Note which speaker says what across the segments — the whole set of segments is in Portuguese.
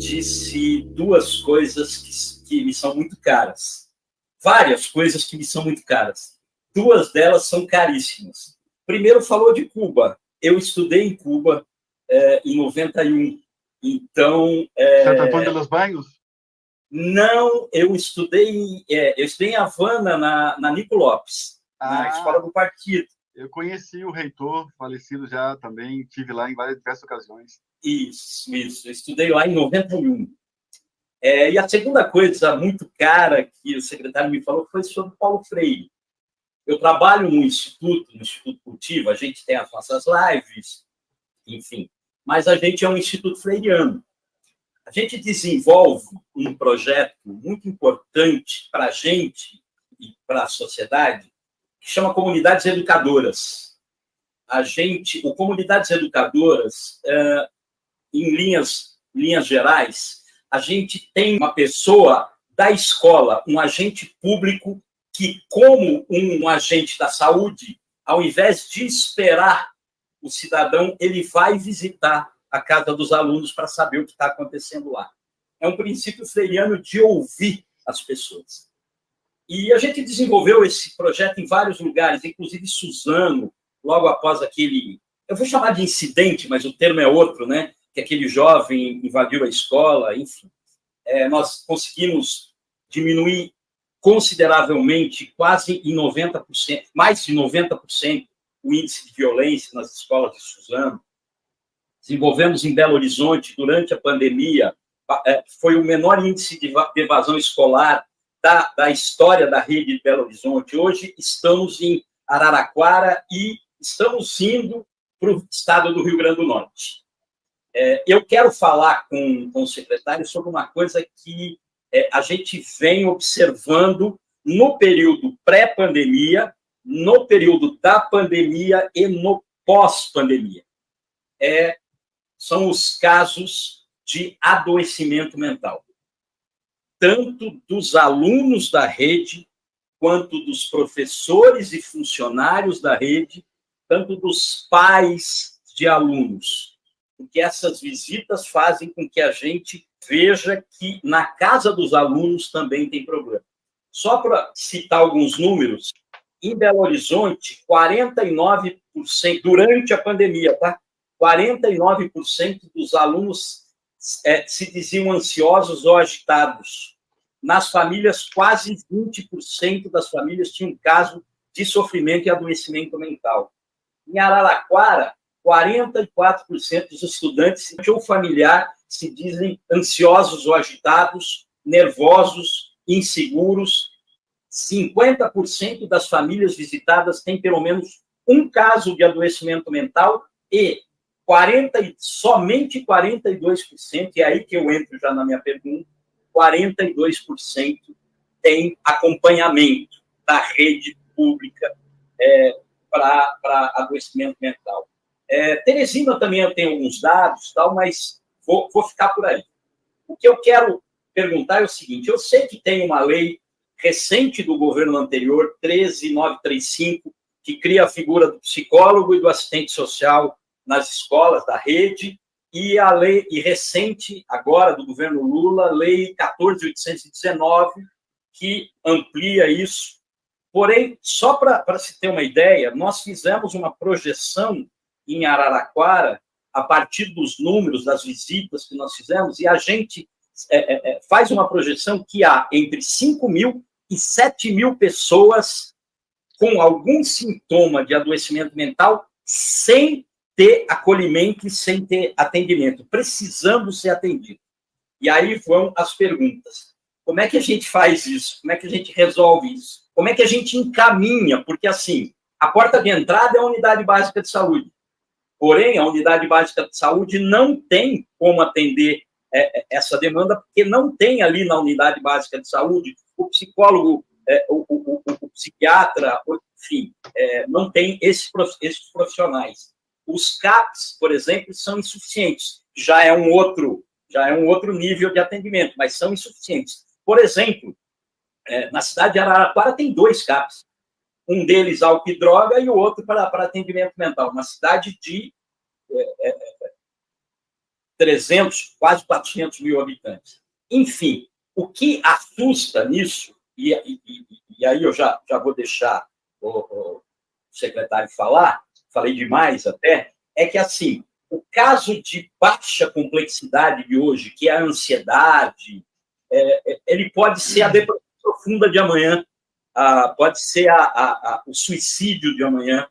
Speaker 1: disse duas coisas que me são muito caras. Várias coisas que me são muito caras. Duas delas são caríssimas. Primeiro, falou de Cuba. Eu estudei em Cuba em 91. Então...
Speaker 2: Santo Antônio de los Baños?
Speaker 1: Não, eu estudei em Havana, na Nico Lopes, na Escola do Partido.
Speaker 2: Eu conheci o reitor, falecido já também, estive lá em diversas ocasiões.
Speaker 1: Isso. Eu estudei lá em 91. E a segunda coisa muito cara que o secretário me falou foi sobre Paulo Freire. Eu trabalho no Instituto Cultivo, a gente tem as nossas lives, enfim, mas a gente é um instituto freiriano. A gente desenvolve um projeto muito importante para a gente e para a sociedade, que chama Comunidades Educadoras. O Comunidades Educadoras, em linhas gerais, a gente tem uma pessoa da escola, um agente público que, como um agente da saúde, ao invés de esperar o cidadão, ele vai visitar a casa dos alunos para saber o que está acontecendo lá. É um princípio freiriano de ouvir as pessoas. E a gente desenvolveu esse projeto em vários lugares, inclusive Suzano, logo após aquele... Eu vou chamar de incidente, mas o termo é outro, né? Que aquele jovem invadiu a escola, enfim. Nós conseguimos diminuir consideravelmente, quase em 90%, mais de 90%, o índice de violência nas escolas de Suzano. Desenvolvemos em Belo Horizonte, durante a pandemia, foi o menor índice de evasão escolar da história da rede de Belo Horizonte. Hoje estamos em Araraquara e estamos indo para o estado do Rio Grande do Norte. Eu quero falar com o secretário sobre uma coisa que a gente vem observando no período pré-pandemia, no período da pandemia e no pós-pandemia. São os casos de adoecimento mental, tanto dos alunos da rede, quanto dos professores e funcionários da rede, tanto dos pais de alunos, porque essas visitas fazem com que a gente veja que na casa dos alunos também tem problema. Só para citar alguns números, em Belo Horizonte, 49%, durante a pandemia, tá? 49% dos alunos se diziam ansiosos ou agitados. Nas famílias, quase 20% das famílias tinham um caso de sofrimento e adoecimento mental. Em Araraquara, 44% dos estudantes ou familiar se dizem ansiosos ou agitados, nervosos, inseguros. 50% das famílias visitadas têm pelo menos um caso de adoecimento mental e somente 42%, e é aí que eu entro já na minha pergunta, 42% tem acompanhamento da rede pública para adoecimento mental. Teresina também tem alguns dados, tal, mas vou ficar por aí. O que eu quero perguntar é o seguinte: eu sei que tem uma lei recente do governo anterior, 13.935, que cria a figura do psicólogo e do assistente social nas escolas da rede, e a lei recente, agora, do governo Lula, Lei 14.819, que amplia isso. Porém, só para se ter uma ideia, nós fizemos uma projeção em Araraquara, a partir dos números das visitas que nós fizemos, e a gente faz uma projeção que há entre 5.000 e 7.000 pessoas com algum sintoma de adoecimento mental sem ter acolhimento e sem ter atendimento, precisando ser atendido. E aí vão as perguntas. Como é que a gente faz isso? Como é que a gente resolve isso? Como é que a gente encaminha? Porque, assim, a porta de entrada é a unidade básica de saúde. Porém, a unidade básica de saúde não tem como atender essa demanda, porque não tem ali na unidade básica de saúde o psicólogo, o psiquiatra, enfim, não tem esses profissionais. Os CAPs, por exemplo, são insuficientes. Já é um outro nível de atendimento, mas são insuficientes. Por exemplo, na cidade de Araraquara tem 2 CAPs. Um deles álcool e droga e o outro para atendimento mental. Uma cidade de 300, quase 400 mil habitantes. Enfim, o que assusta nisso, e aí eu já vou deixar o secretário falar, falei demais até, é que, assim, o caso de baixa complexidade de hoje, que é a ansiedade, ele pode ser a depressão profunda de amanhã, pode ser o suicídio de amanhã,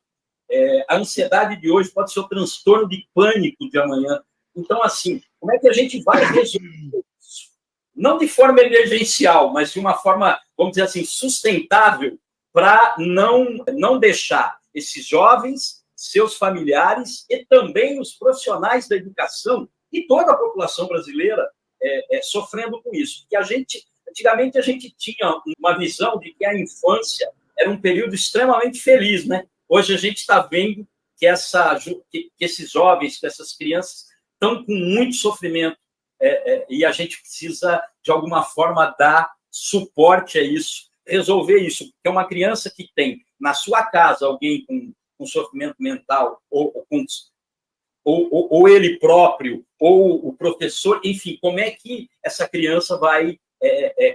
Speaker 1: a ansiedade de hoje pode ser o transtorno de pânico de amanhã. Então, assim, como é que a gente vai resolver isso? Não de forma emergencial, mas de uma forma, vamos dizer assim, sustentável, para não deixar esses jovens, seus familiares e também os profissionais da educação e toda a população brasileira sofrendo com isso. Porque antigamente a gente tinha uma visão de que a infância era um período extremamente feliz, né? Hoje a gente está vendo que esses jovens, que essas crianças estão com muito sofrimento e a gente precisa, de alguma forma, dar suporte a isso, resolver isso. Porque uma criança que tem na sua casa alguém com sofrimento mental, ou ele próprio, ou o professor, enfim, como é que essa criança vai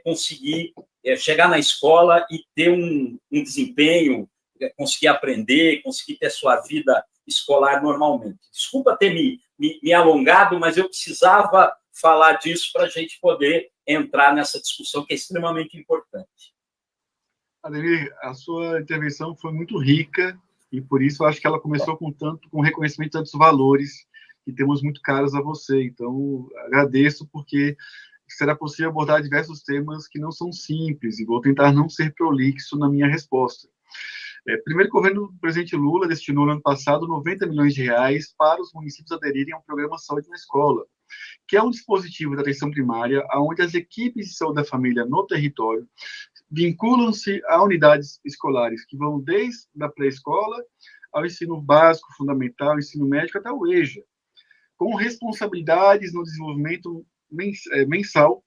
Speaker 1: conseguir chegar na escola e ter um desempenho, conseguir aprender, conseguir ter sua vida escolar normalmente. Desculpa ter me alongado, mas eu precisava falar disso para a gente poder entrar nessa discussão que é extremamente importante.
Speaker 2: Ademir, a sua intervenção foi muito rica e por isso eu acho que ela começou com reconhecimento de tantos valores que temos muito caros a você. Então, agradeço porque será possível abordar diversos temas que não são simples e vou tentar não ser prolixo na minha resposta. Primeiro, o governo do presidente Lula destinou no ano passado 90 milhões de reais para os municípios aderirem ao programa Saúde na Escola, que é um dispositivo da atenção primária onde as equipes de saúde da família no território vinculam-se a unidades escolares que vão desde a pré-escola ao ensino básico, fundamental, ensino médio até o EJA, com responsabilidades no desenvolvimento mensal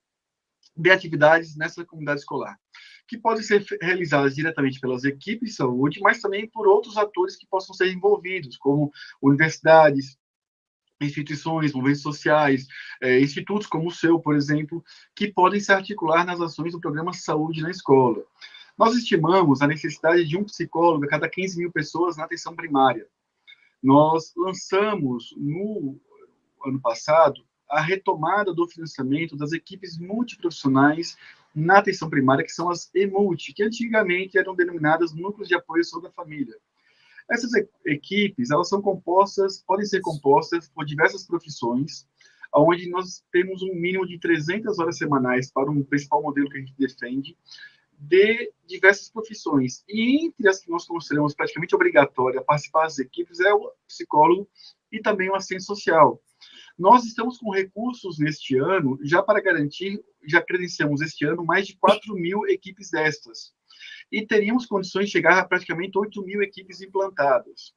Speaker 2: de atividades nessa comunidade escolar, que podem ser realizadas diretamente pelas equipes de saúde, mas também por outros atores que possam ser envolvidos, como universidades, instituições, movimentos sociais, institutos como o seu, por exemplo, que podem se articular nas ações do programa Saúde na Escola. Nós estimamos a necessidade de um psicólogo a cada 15 mil pessoas na atenção primária. Nós lançamos, no ano passado, a retomada do financiamento das equipes multiprofissionais na atenção primária, que são as EMULT, que antigamente eram denominadas Núcleos de Apoio à Saúde da Família. Essas equipes, elas podem ser compostas por diversas profissões, onde nós temos um mínimo de 300 horas semanais para um principal modelo que a gente defende, de diversas profissões. E entre as que nós consideramos praticamente obrigatória a participar das equipes é o psicólogo e também o assistente social. Nós estamos com recursos neste ano, já para garantir, já credenciamos este ano mais de 4 mil equipes destas. E teríamos condições de chegar a praticamente 8 mil equipes implantadas.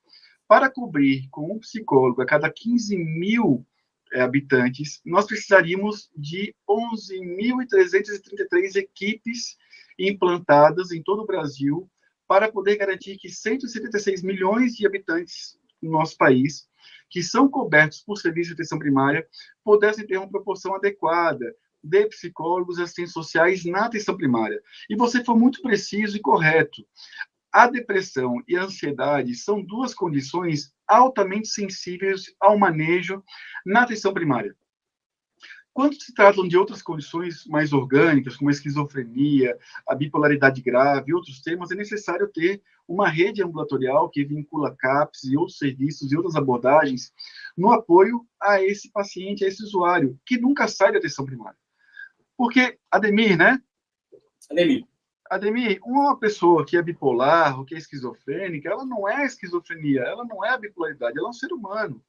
Speaker 2: Para cobrir com um psicólogo a cada 15 mil habitantes, nós precisaríamos de 11.333 equipes implantadas em todo o Brasil para poder garantir que 176 milhões de habitantes no nosso país, que são cobertos por serviço de atenção primária, pudessem ter uma proporção adequada de psicólogos e assistentes sociais na atenção primária. E você foi muito preciso e correto. A depressão e a ansiedade são duas condições altamente sensíveis ao manejo na atenção primária. Quando se tratam de outras condições mais orgânicas, como a esquizofrenia, a bipolaridade grave e outros temas, é necessário ter uma rede ambulatorial que vincula CAPS e outros serviços e outras abordagens no apoio a esse paciente, a esse usuário, que nunca sai da atenção primária. Porque, Ademir, né? Ademir, uma pessoa que é bipolar ou que é esquizofrênica, ela não é a esquizofrenia, ela não é a bipolaridade, ela é um ser humano.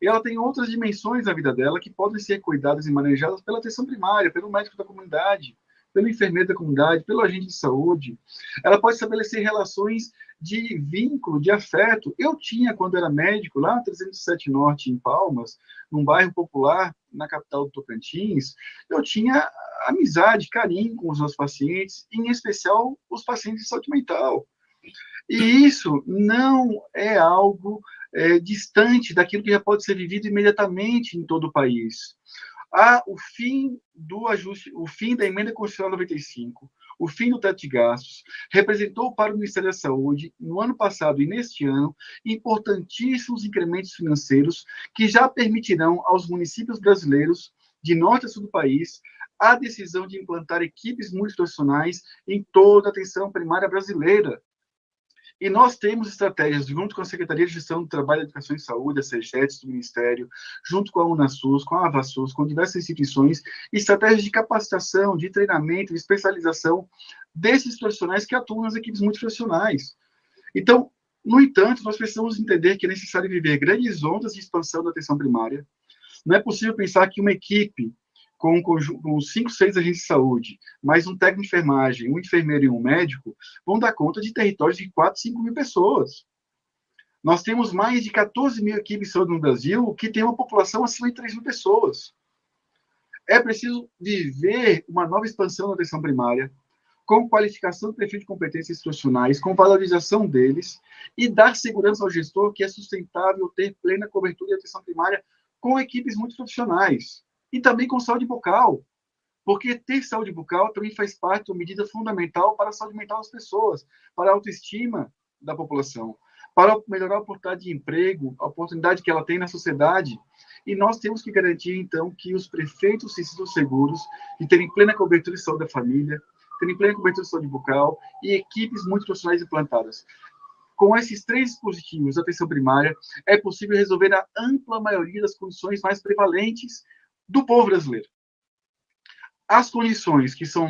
Speaker 2: E ela tem outras dimensões na vida dela que podem ser cuidadas e manejadas pela atenção primária, pelo médico da comunidade, pelo enfermeiro da comunidade, pelo agente de saúde. Ela pode estabelecer relações de vínculo, de afeto. Eu tinha, quando era médico, lá na 307 Norte, em Palmas, num bairro popular, na capital do Tocantins, eu tinha amizade, carinho com os meus pacientes, em especial os pacientes de saúde mental. E isso não é algo distante daquilo que já pode ser vivido imediatamente em todo o país. O fim do ajuste, o fim da emenda constitucional 95, o fim do teto de gastos, representou para o Ministério da Saúde, no ano passado e neste ano, importantíssimos incrementos financeiros que já permitirão aos municípios brasileiros, de norte a sul do país, a decisão de implantar equipes multiprofissionais em toda a atenção primária brasileira. E nós temos estratégias, junto com a Secretaria de Gestão do Trabalho, Educação e Saúde, a SEGETS do Ministério, junto com a UNASUS, com a AVASUS, com diversas instituições, estratégias de capacitação, de treinamento, de especialização desses profissionais que atuam nas equipes multiprofissionais. Então, no entanto, nós precisamos entender que é necessário viver grandes ondas de expansão da atenção primária. Não é possível pensar que uma equipe com 5, 6 agentes de saúde, mais um técnico de enfermagem, um enfermeiro e um médico, vão dar conta de territórios de 4, 5 mil pessoas. Nós temos mais de 14 mil equipes de saúde no Brasil, que tem uma população acima de 3 mil pessoas. É preciso viver uma nova expansão da atenção primária, com qualificação do perfil de competências institucionais, com valorização deles, e dar segurança ao gestor que é sustentável ter plena cobertura de atenção primária com equipes muito profissionais. E também com saúde bucal, porque ter saúde bucal também faz parte de uma medida fundamental para a saúde mental das pessoas, para a autoestima da população, para melhorar a oportunidade de emprego, a oportunidade que ela tem na sociedade. E nós temos que garantir, então, que os prefeitos se sintam seguros de terem plena cobertura de saúde da família, terem plena cobertura de saúde bucal e equipes muito profissionais implantadas. Com esses 3 dispositivos da atenção primária, é possível resolver a ampla maioria das condições mais prevalentes do povo brasileiro. As condições que são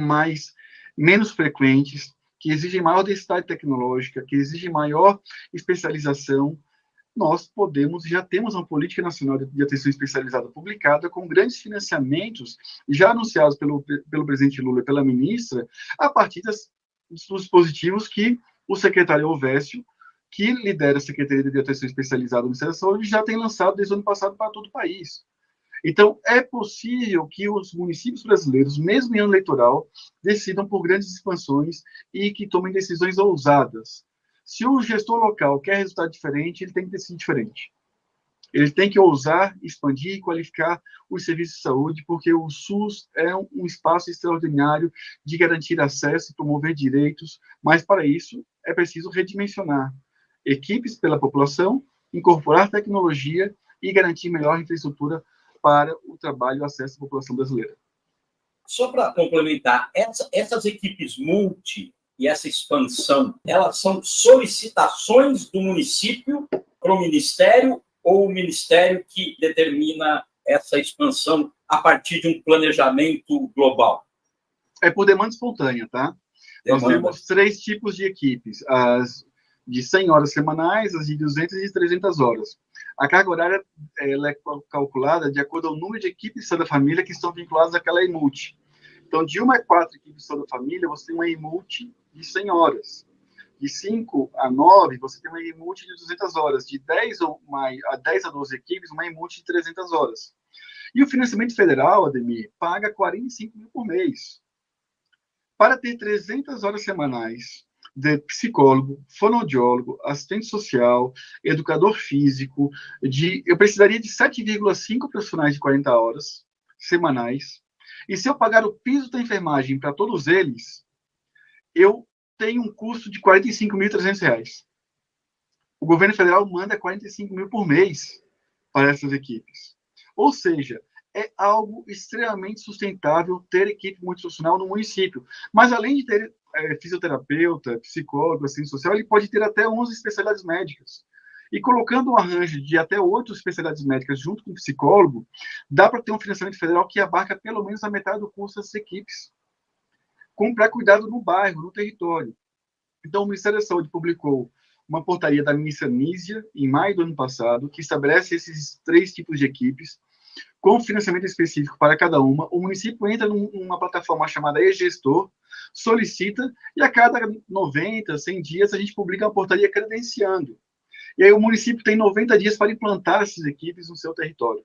Speaker 2: menos frequentes, que exigem maior densidade tecnológica, que exigem maior especialização, nós já temos uma política nacional de atenção especializada publicada com grandes financiamentos já anunciados pelo presidente Lula e pela ministra, a partir dos dispositivos que o secretário Ovésio, que lidera a Secretaria de Atenção Especializada do Ministério da Saúde, já tem lançado desde o ano passado para todo o país. Então, é possível que os municípios brasileiros, mesmo em ano eleitoral, decidam por grandes expansões e que tomem decisões ousadas. Se o gestor local quer resultado diferente, ele tem que decidir diferente. Ele tem que ousar, expandir e qualificar os serviços de saúde, porque o SUS é um espaço extraordinário de garantir acesso e promover direitos, mas para isso é preciso redimensionar equipes pela população, incorporar tecnologia e garantir melhor infraestrutura para o trabalho e o acesso à população brasileira.
Speaker 1: Só para complementar, essas equipes multi e essa expansão, elas são solicitações do município para o Ministério ou o Ministério que determina essa expansão a partir de um planejamento global?
Speaker 2: É por demanda espontânea, tá? Nós temos 3 tipos de equipes, as de 100 horas semanais, as de 200 e 300 horas. A carga horária ela é calculada de acordo ao número de equipes de saúde da família que estão vinculadas àquela EMULT. Então, de 1 a 4 equipes de saúde da família, você tem uma EMULT de 100 horas. De 5 a 9, você tem uma EMULT de 200 horas. De 10 a 12 equipes, uma EMULT de 300 horas. E o financiamento federal, Ademir, paga 45 mil por mês. Para ter 300 horas semanais de psicólogo, fonoaudiólogo, assistente social, educador físico, eu precisaria de 7,5 profissionais de 40 horas semanais. E se eu pagar o piso da enfermagem para todos eles, eu tenho um custo de R$ 45.300. O governo federal manda 45 mil por mês para essas equipes. Ou seja, é algo extremamente sustentável ter equipe multiprofissional no município. Mas, além de ter fisioterapeuta, psicólogo, assistente social, ele pode ter até 11 especialidades médicas. E colocando um arranjo de até 8 especialidades médicas junto com o psicólogo, dá para ter um financiamento federal que abarca pelo menos a metade do custo das equipes, com pré-cuidado no bairro, no território. Então, o Ministério da Saúde publicou uma portaria da ministra Nízia, em maio do ano passado, que estabelece esses 3 tipos de equipes, com financiamento específico para cada uma. O município entra numa plataforma chamada e-gestor, solicita, e a cada 90, 100 dias, a gente publica uma portaria credenciando. E aí o município tem 90 dias para implantar essas equipes no seu território.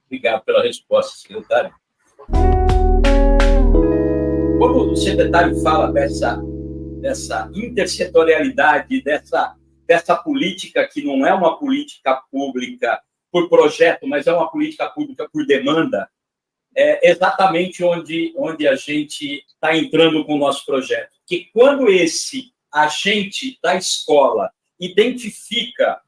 Speaker 1: Obrigado pela resposta, secretário. Quando o secretário fala dessa dessa intersetorialidade, dessa política que não é uma política pública por projeto, mas é uma política pública por demanda, é exatamente onde a gente está entrando com o nosso projeto. Que quando esse agente da escola identifica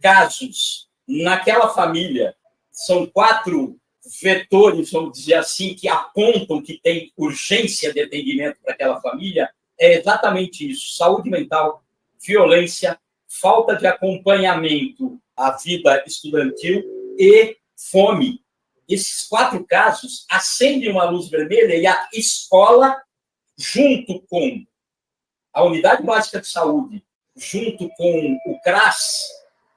Speaker 1: casos naquela família, são 4 vetores, vamos dizer assim, que apontam que tem urgência de atendimento para aquela família, é exatamente isso: saúde mental, violência, falta de acompanhamento à vida estudantil e fome. Esses 4 casos acendem uma luz vermelha e a escola, junto com a Unidade Básica de Saúde, junto com o CRAS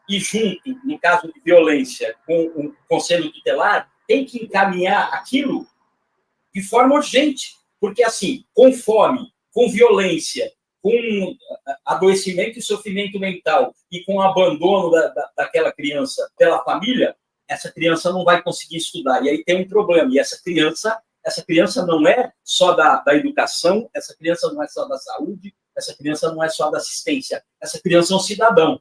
Speaker 1: e junto, no caso de violência, com o Conselho Tutelar, tem que encaminhar aquilo de forma urgente, porque, assim, com fome, com violência, com adoecimento e sofrimento mental e com abandono daquela criança pela família, essa criança não vai conseguir estudar. E aí tem um problema. E essa criança não é só da educação, essa criança não é só da saúde, essa criança não é só da assistência. Essa criança é um cidadão.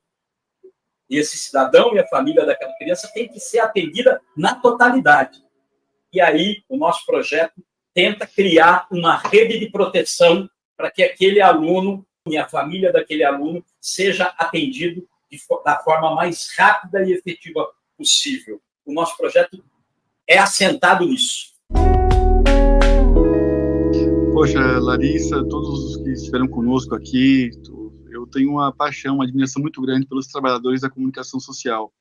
Speaker 1: E esse cidadão e a família daquela criança tem que ser atendida na totalidade. E aí o nosso projeto tenta criar uma rede de proteção para que aquele aluno e a família daquele aluno seja atendido da forma mais rápida e efetiva possível. O nosso projeto é assentado nisso.
Speaker 2: Poxa, Larissa, todos os que estiveram conosco aqui, eu tenho uma paixão, uma admiração muito grande pelos trabalhadores da comunicação social.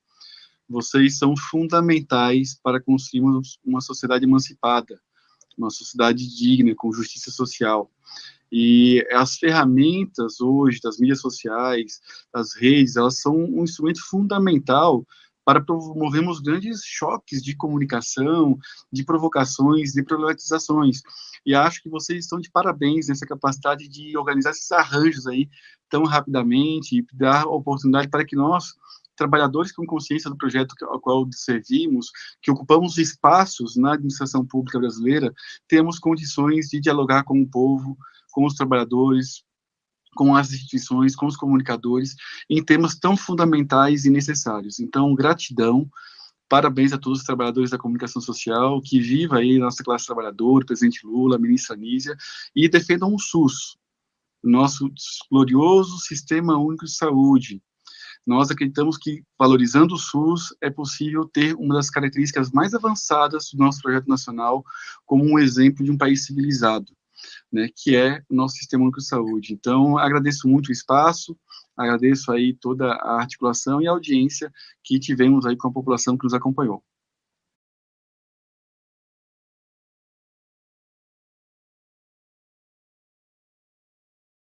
Speaker 2: Vocês são fundamentais para construirmos uma sociedade emancipada, uma sociedade digna, com justiça social. E as ferramentas hoje das mídias sociais, das redes, elas são um instrumento fundamental para promovermos grandes choques de comunicação, de provocações, de problematizações. E acho que vocês estão de parabéns nessa capacidade de organizar esses arranjos aí tão rapidamente e dar oportunidade para que nós, trabalhadores com consciência do projeto ao qual servimos, que ocupamos espaços na administração pública brasileira, temos condições de dialogar com o povo, com os trabalhadores, com as instituições, com os comunicadores, em temas tão fundamentais e necessários. Então, gratidão, parabéns a todos os trabalhadores da comunicação social, que viva aí a nossa classe trabalhadora, o presidente Lula, a ministra Anísia, e defendam o SUS, o nosso glorioso Sistema Único de Saúde. Nós acreditamos que, valorizando o SUS, é possível ter uma das características mais avançadas do nosso projeto nacional como um exemplo de um país civilizado, né, que é o nosso Sistema Único de Saúde. Então, agradeço muito o espaço, agradeço aí toda a articulação e a audiência que tivemos aí com a população que nos acompanhou.